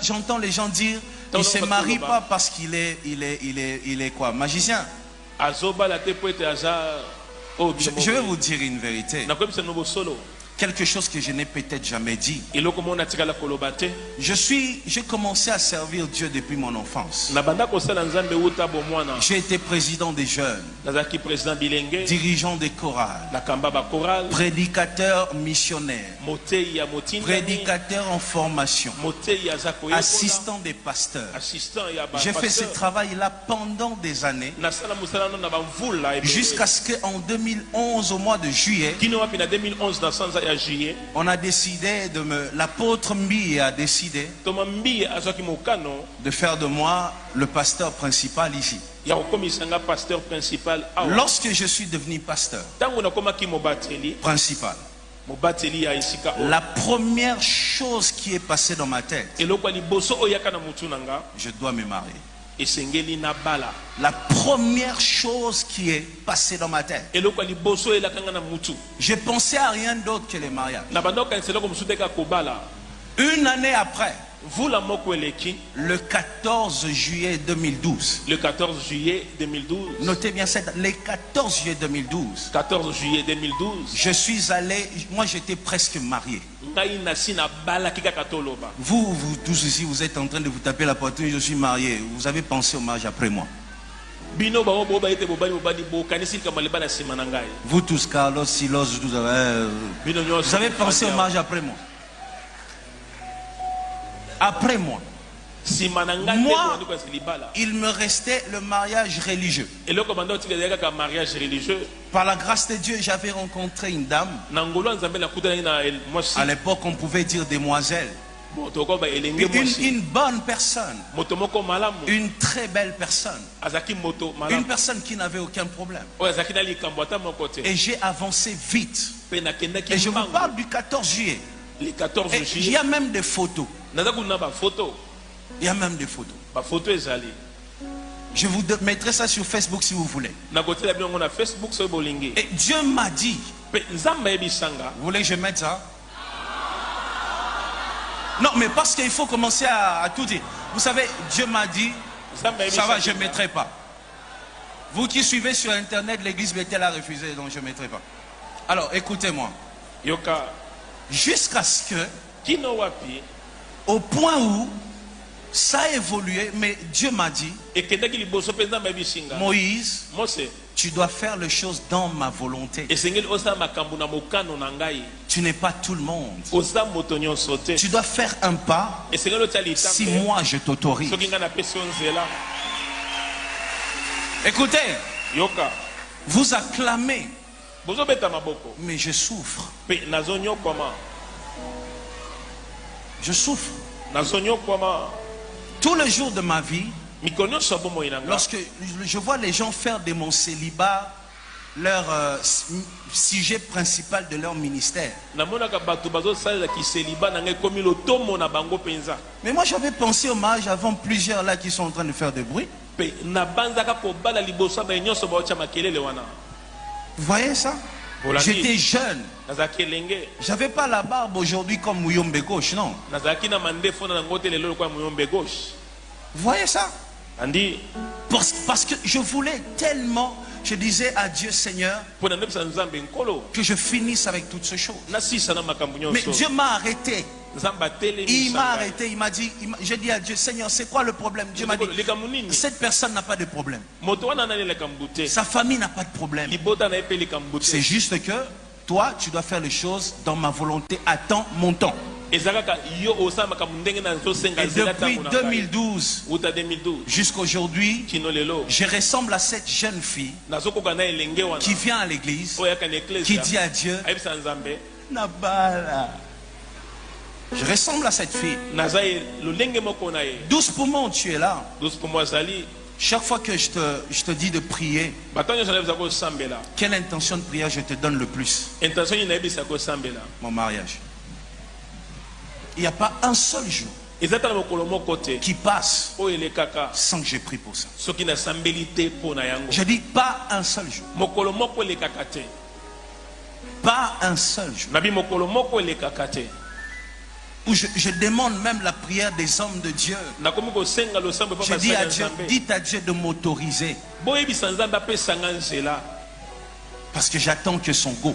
J'entends les gens dire, il ne se marie pas parce qu'il est quoi, magicien. Je vais vous dire une vérité. Quelque chose que je n'ai peut-être jamais dit. J'ai commencé à servir Dieu depuis mon enfance. J'ai été président des jeunes, dirigeant des chorales, prédicateur missionnaire, prédicateur en formation, assistant des pasteurs. J'ai fait ce travail-là pendant des années, jusqu'à ce qu'en 2011, au mois de juillet, on a décidé l'apôtre Mbi a décidé de faire de moi le pasteur principal ici. Lorsque je suis devenu pasteur principal, la première chose qui est passée dans ma tête, je dois me marier. La première chose qui est passée dans ma tête, je pensais à rien d'autre que les mariages. Une année après, le 14 juillet 2012. Le 14 juillet 2012. Notez bien ça, le 14 juillet 2012. 14 juillet 2012. Je suis allé, moi j'étais presque marié. Vous tous ici, vous êtes en train de vous taper la poitrine, je suis marié. Vous avez pensé au mariage après moi. Vous tous, Carlos, Silos, vous avez pensé au mariage après moi. Après moi, il me restait le mariage religieux. Par la grâce de Dieu, j'avais rencontré une dame. À l'époque, on pouvait dire demoiselle. Une bonne personne. Une très belle personne. Une personne qui n'avait aucun problème. Et j'ai avancé vite. Et je vous parle du 14 juillet. Le 14 juillet. Il y a même des photos. Il y a même des photos. Je vous mettrai ça sur Facebook si vous voulez. Et Dieu m'a dit. Vous voulez que je mette ça? Non, mais parce qu'il faut commencer à tout dire. Vous savez, Dieu m'a dit, ça va, je ne mettrai pas. Vous qui suivez sur Internet, l'église Bethel a refusé, donc je ne mettrai pas. Alors, écoutez-moi. Jusqu'à ce que, au point où ça a évolué, mais Dieu m'a dit, Moïse, tu dois faire les choses dans ma volonté. Tu n'es pas tout le monde. Tu dois faire un pas si moi je t'autorise. Écoutez, vous acclamez, mais je souffre. Je souffre. Tous les jours de ma vie, lorsque je vois les gens faire de mon célibat leur sujet principal de leur ministère. Mais moi j'avais pensé au mariage avant, plusieurs là qui sont en train de faire du bruit. Vous voyez ça? J'étais jeune. J'avais pas la barbe aujourd'hui comme Muyombe gauche, non? Vous voyez ça? Parce que je voulais tellement, je disais à Dieu, Seigneur, que je finisse avec toutes ces choses. Mais Dieu m'a arrêté. Il m'a arrêté, il m'a dit, j'ai dit à Dieu, Seigneur, c'est quoi le problème? Dieu m'a dit, cette personne n'a pas de problème. Sa famille n'a pas de problème. C'est juste que toi, tu dois faire les choses dans ma volonté, à temps, mon temps. Et depuis 2012 jusqu'à aujourd'hui, je ressemble à cette jeune fille qui vient à l'église, qui dit à Dieu, Nabala. Je ressemble à cette fille. 12 poumons, tu es là. Chaque fois que je te dis de prier, quelle intention de prière je te donne le plus? Mon mariage. Il n'y a pas un seul jour qui passe sans que j'ai pris pour ça. Je dis pas un seul jour. Pas un seul jour. où je demande même la prière des hommes de Dieu. Je dis à Dieu, dites à Dieu de m'autoriser. Parce que j'attends que son go.